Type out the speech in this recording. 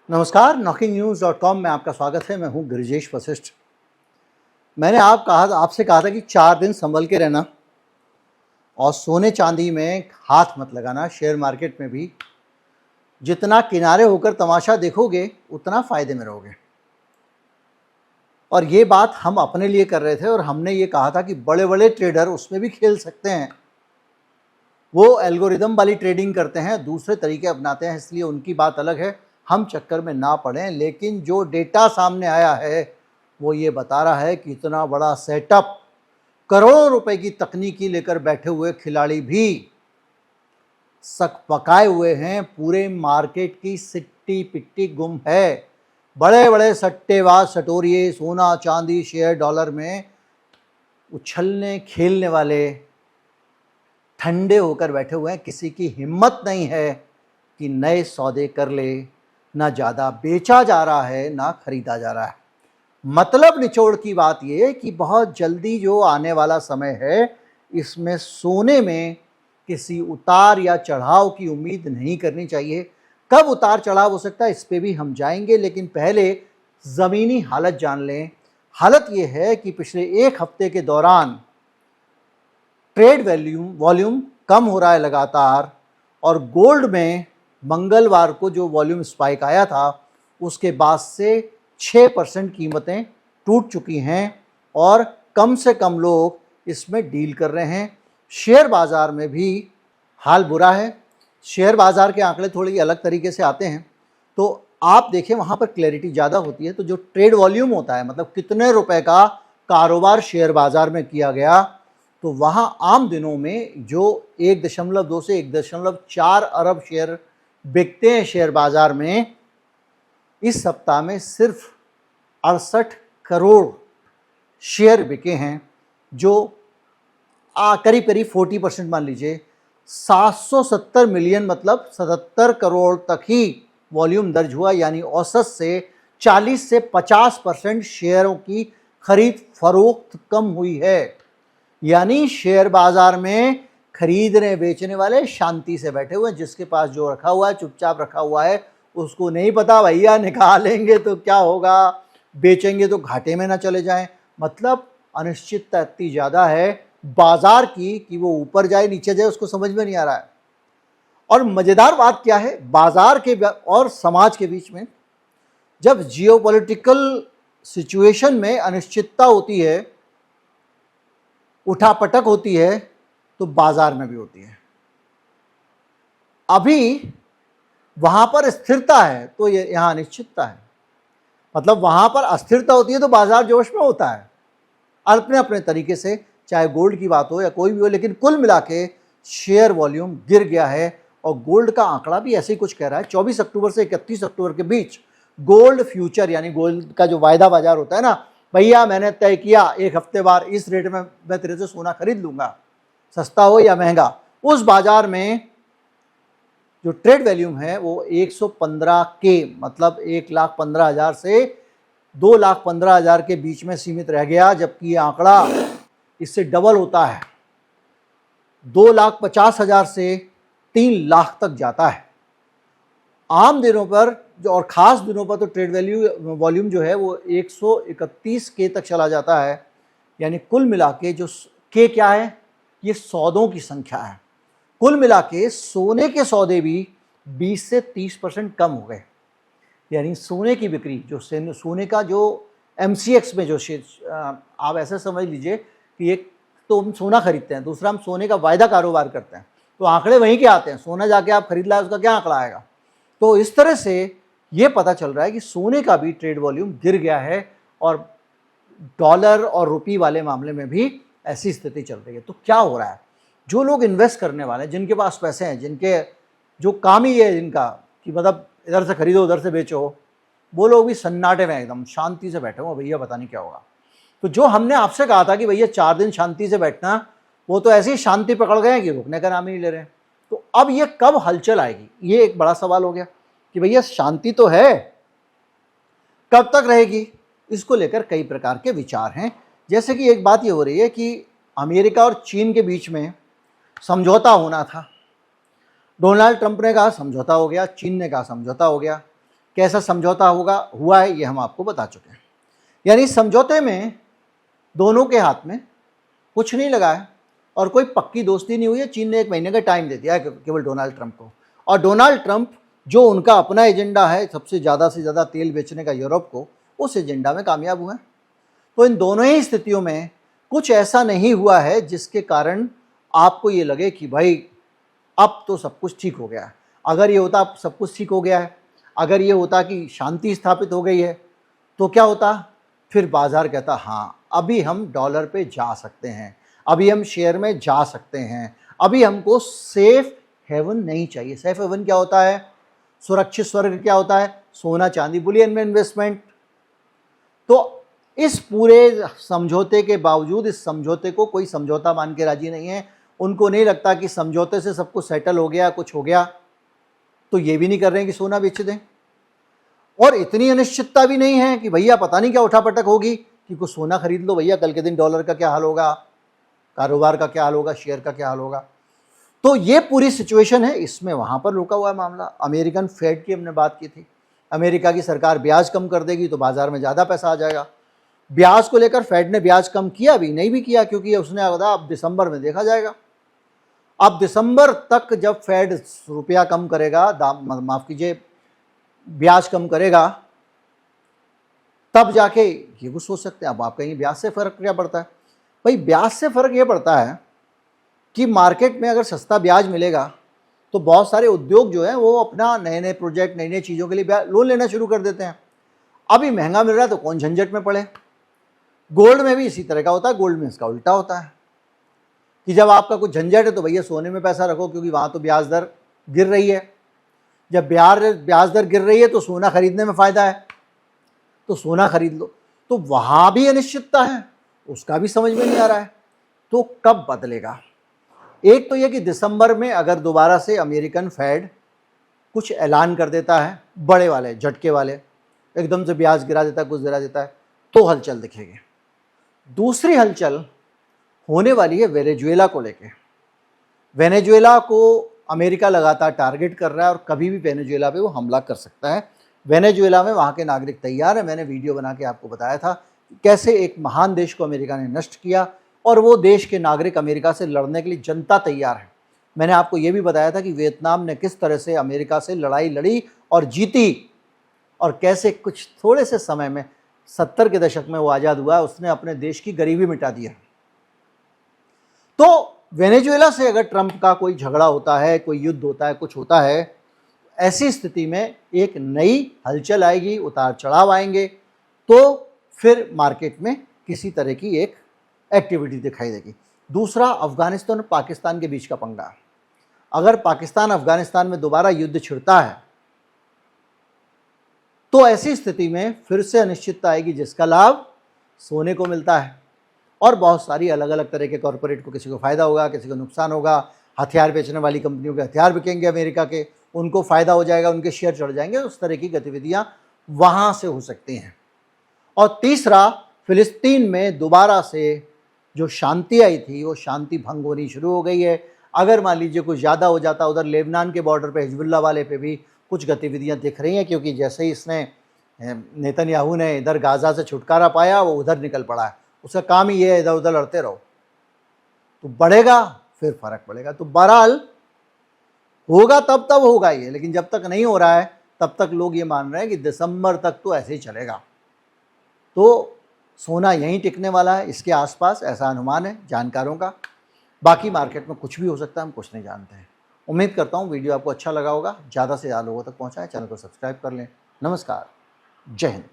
नमस्कार, knocking-news.com में आपका स्वागत है। मैं हूं गिरिजेश वशिष्ठ। मैंने आपसे कहा था कि 4 दिन संभल के रहना और सोने चांदी में हाथ मत लगाना। शेयर मार्केट में भी जितना किनारे होकर तमाशा देखोगे उतना फ़ायदे में रहोगे। और ये बात हम अपने लिए कर रहे थे और हमने ये कहा था कि बड़े-बड़े ट्रेडर उसमें भी खेल सकते हैं। वो एल्गोरिदम वाली ट्रेडिंग करते हैं, दूसरे तरीके अपनाते हैं, इसलिए उनकी बात अलग है, हम चक्कर में ना पड़ें। लेकिन जो डेटा सामने आया है वो ये बता रहा है कि इतना बड़ा सेटअप, करोड़ों रुपए की तकनीकी लेकर बैठे हुए खिलाड़ी भी सक पकाए हुए हैं। पूरे मार्केट की सिट्टी पिट्टी गुम है। बड़े बड़े सट्टेबाज, सटोरिये, सोना चांदी शेयर डॉलर में उछलने खेलने वाले ठंडे होकर बैठे हुए हैं। किसी की हिम्मत नहीं है कि नए सौदे कर ले। ना ज़्यादा बेचा जा रहा है ना खरीदा जा रहा है। मतलब निचोड़ की बात ये कि बहुत जल्दी जो आने वाला समय है इसमें सोने में किसी उतार या चढ़ाव की उम्मीद नहीं करनी चाहिए। कब उतार चढ़ाव हो सकता है इस पे भी हम जाएंगे, लेकिन पहले ज़मीनी हालत जान लें। हालत ये है कि पिछले एक हफ्ते के दौरान ट्रेड वॉल्यूम कम हो रहा है लगातार, और गोल्ड में मंगलवार को जो वॉल्यूम स्पाइक आया था उसके बाद से 6% कीमतें टूट चुकी हैं और कम से कम लोग इसमें डील कर रहे हैं। शेयर बाज़ार में भी हाल बुरा है। शेयर बाज़ार के आंकड़े थोड़ी अलग तरीके से आते हैं, तो आप देखें वहाँ पर क्लैरिटी ज़्यादा होती है। तो जो ट्रेड वॉल्यूम होता है, मतलब कितने रुपए का कारोबार शेयर बाज़ार में किया गया, तो वहाँ आम दिनों में जो 1.2 से 1.4 अरब शेयर बिकते हैं शेयर बाज़ार में, इस सप्ताह में सिर्फ 68 करोड़ शेयर बिके हैं, जो करीब करीब 40% मान लीजिए। 770 मिलियन मतलब 77 करोड़ तक ही वॉल्यूम दर्ज हुआ, यानी औसत से 40 से 50% शेयरों की खरीद फरोख्त कम हुई है। यानी शेयर बाज़ार में खरीदने बेचने वाले शांति से बैठे हुए हैं। जिसके पास जो रखा हुआ है, चुपचाप रखा हुआ है, उसको नहीं पता भैया निकालेंगे तो क्या होगा, बेचेंगे तो घाटे में ना चले जाएं। मतलब अनिश्चितता इतनी ज़्यादा है बाज़ार की कि वो ऊपर जाए नीचे जाए उसको समझ में नहीं आ रहा है। और मज़ेदार बात क्या है, बाज़ार के और समाज के बीच में जब जियोपॉलिटिकल सिचुएशन में अनिश्चितता होती है, उठापटक होती है, तो बाजार में भी होती है। अभी वहां पर स्थिरता है तो ये यहाँ अनिश्चितता है। मतलब वहां पर अस्थिरता होती है तो बाजार जोश में होता है, अपने अपने तरीके से, चाहे गोल्ड की बात हो या कोई भी हो। लेकिन कुल मिला के शेयर वॉल्यूम गिर गया है और गोल्ड का आंकड़ा भी ऐसे ही कुछ कह रहा है। 24 अक्टूबर से 31 अक्टूबर के बीच गोल्ड फ्यूचर, यानी गोल्ड का जो वायदा बाजार होता है ना, भैया मैंने तय किया एक हफ्ते बाद इस रेट में मैं तेरे से सोना खरीद लूंगा, सस्ता हो या महंगा, उस बाजार में जो ट्रेड वॉल्यूम है वो 115 के, मतलब 1,15,000 से 2,15,000 के बीच में सीमित रह गया। जबकि ये आंकड़ा इससे डबल होता है, 2,50,000 से 3 लाख तक जाता है आम दिनों पर जो, और ख़ास दिनों पर तो ट्रेड वॉल्यूम जो है वो 131 के तक चला जाता है। यानी कुल मिला के जो के क्या है, ये सौदों की संख्या है। कुल मिला के सोने के सौदे भी 20 से 30% कम हो गए। यानी सोने की बिक्री, जो सोने का जो MCX में जो आप ऐसे समझ लीजिए कि एक तो हम सोना खरीदते हैं, दूसरा हम सोने का वायदा कारोबार करते हैं, तो आंकड़े वहीं के आते हैं। सोना जाके आप खरीद लाए उसका क्या आंकड़ा आएगा। तो इस तरह से ये पता चल रहा है कि सोने का भी ट्रेड वॉल्यूम गिर गया है और डॉलर और रुपये वाले मामले में भी ऐसी स्थिति चल रही है। तो क्या हो रहा है, जो लोग इन्वेस्ट करने वाले हैं, जिनके पास पैसे हैं, जिनके जो काम ही है जिनका कि मतलब इधर से खरीदो उधर से बेचो, वो लोग भी सन्नाटे में एकदम शांति से बैठे हुए, भैया पता नहीं क्या होगा। तो जो हमने आपसे कहा था कि भैया 4 दिन शांति से बैठना, वो तो ऐसी शांति पकड़ गए कि रुकने का नाम ही नहीं ले रहे हैं। तो अब ये कब हलचल आएगी, ये एक बड़ा सवाल हो गया कि भैया शांति तो है, कब तक रहेगी। इसको लेकर कई प्रकार के विचार हैं। जैसे कि एक बात ये हो रही है कि अमेरिका और चीन के बीच में समझौता होना था। डोनाल्ड ट्रंप ने कहा समझौता हो गया, चीन ने कहा समझौता हो गया। कैसा समझौता हुआ है ये हम आपको बता चुके हैं। यानी समझौते में दोनों के हाथ में कुछ नहीं लगा है और कोई पक्की दोस्ती नहीं हुई है। चीन ने 1 महीने का टाइम दे दिया है केवल डोनाल्ड ट्रंप को, और डोनाल्ड ट्रंप जो उनका अपना एजेंडा है सबसे ज़्यादा से ज़्यादा तेल बेचने का यूरोप को, उस एजेंडा में कामयाब हुए हैं। तो इन दोनों ही स्थितियों में कुछ ऐसा नहीं हुआ है जिसके कारण आपको ये लगे कि भाई अब तो सब कुछ ठीक हो गया है। अगर ये होता अब सब कुछ ठीक हो गया है, अगर ये होता कि शांति स्थापित हो गई है, तो क्या होता? फिर बाजार कहता हाँ अभी हम डॉलर पे जा सकते हैं, अभी हम शेयर में जा सकते हैं, अभी हमको सेफ हेवन नहीं चाहिए। सेफ हेवन क्या होता है? सुरक्षित स्वर्ग क्या होता है? सोना चांदी बुलियन में इन्वेस्टमेंट। तो इस पूरे समझौते के बावजूद इस समझौते को कोई समझौता मान के राजी नहीं है। उनको नहीं लगता कि समझौते से सब कुछ सेटल हो गया, कुछ हो गया, तो ये भी नहीं कर रहे हैं कि सोना बेच दें। और इतनी अनिश्चितता भी नहीं है कि भैया पता नहीं क्या उठापटक होगी कि कुछ सोना खरीद लो भैया, कल के दिन डॉलर का क्या हाल होगा, कारोबार का क्या हाल होगा, शेयर का क्या हाल होगा। तो ये पूरी सिचुएशन है, इसमें वहाँ पर रुका हुआ है मामला। अमेरिकन फेड की हमने बात की थी, अमेरिका की सरकार ब्याज कम कर देगी तो बाजार में ज़्यादा पैसा आ जाएगा। ब्याज को लेकर फेड ने ब्याज कम किया भी नहीं भी किया, क्योंकि उसने कहा अब दिसंबर में देखा जाएगा। अब दिसंबर तक जब फेड रुपया कम करेगा, माफ़ कीजिए ब्याज कम करेगा, तब जाके ये कुछ सोच सकते हैं। अब आप कहेंगे ब्याज से फ़र्क क्या पड़ता है? भाई ब्याज से फ़र्क ये पड़ता है कि मार्केट में अगर सस्ता ब्याज मिलेगा तो बहुत सारे उद्योग जो हैं वो अपना नए नए प्रोजेक्ट, नई नई चीज़ों के लिए लोन लेना शुरू कर देते हैं। अभी महंगा मिल रहा है तो कौन झंझट में पड़े। गोल्ड में भी इसी तरह का होता है, गोल्ड में इसका उल्टा होता है कि जब आपका कुछ झंझट है तो भैया सोने में पैसा रखो, क्योंकि वहाँ तो ब्याज दर गिर रही है। जब ब्याज दर गिर रही है तो सोना खरीदने में फ़ायदा है, तो सोना खरीद लो। तो वहाँ भी अनिश्चितता है, उसका भी समझ में नहीं आ रहा है। तो कब बदलेगा? एक तो ये कि दिसंबर में अगर दोबारा से अमेरिकन फेड कुछ ऐलान कर देता है, बड़े वाले झटके वाले, एकदम से ब्याज गिरा देता है, कुछ गिरा देता है, तो हलचल दिखेगी। दूसरी हलचल होने वाली है वेनेजुएला को लेके। वेनेजुएला को अमेरिका लगातार टारगेट कर रहा है और कभी भी वेनेजुएला पे वो हमला कर सकता है। वेनेजुएला में वहाँ के नागरिक तैयार है। मैंने वीडियो बना के आपको बताया था कैसे एक महान देश को अमेरिका ने नष्ट किया, और वो देश के नागरिक अमेरिका से लड़ने के लिए जनता तैयार है। मैंने आपको ये भी बताया था कि वियतनाम ने किस तरह से अमेरिका से लड़ाई लड़ी और जीती, और कैसे कुछ थोड़े से समय में 70 के दशक में वो आज़ाद हुआ, उसने अपने देश की गरीबी मिटा दी है। तो वेनेजुएला से अगर ट्रंप का कोई झगड़ा होता है, कोई युद्ध होता है, कुछ होता है, ऐसी स्थिति में एक नई हलचल आएगी, उतार चढ़ाव आएंगे, तो फिर मार्केट में किसी तरह की एक एक्टिविटी दिखाई देगी। दूसरा, अफगानिस्तान और पाकिस्तान के बीच का पंगा। अगर पाकिस्तान अफगानिस्तान में दोबारा युद्ध छिड़ता है तो ऐसी स्थिति में फिर से अनिश्चितता आएगी, जिसका लाभ सोने को मिलता है और बहुत सारी अलग अलग तरह के कॉरपोरेट को, किसी को फ़ायदा होगा, किसी को नुकसान होगा। हथियार बेचने वाली कंपनियों के हथियार बिकेंगे अमेरिका के, उनको फ़ायदा हो जाएगा, उनके शेयर चढ़ जाएंगे। उस तरह की गतिविधियाँ वहाँ से हो सकती हैं। और तीसरा, फ़िलिस्तीन में दोबारा से जो शांति आई थी वो शांति भंग होनी शुरू हो गई है। अगर मान लीजिए कुछ ज़्यादा हो जाता, उधर लेबनान के बॉर्डर पे हिजबुल्लाह वाले पे भी कुछ गतिविधियां दिख रही हैं, क्योंकि जैसे ही इसने नेतन्याहू ने इधर गाज़ा से छुटकारा पाया वो उधर निकल पड़ा है। उसका काम ही ये है इधर उधर लड़ते रहो, तो बढ़ेगा फिर फ़र्क पड़ेगा। तो बहरहाल होगा तब होगा ये, लेकिन जब तक नहीं हो रहा है तब तक लोग ये मान रहे हैं कि दिसंबर तक तो ऐसे ही चलेगा। तो सोना यहीं टिकने वाला है, इसके आसपास, ऐसा अनुमान है जानकारों का। बाकी मार्केट में कुछ भी हो सकता है, हम कुछ नहीं जानते हैं। उम्मीद करता हूँ वीडियो आपको अच्छा लगा होगा, ज़्यादा से ज़्यादा लोगों तक पहुँचाएं, चैनल को सब्सक्राइब कर लें। नमस्कार, जय हिंद।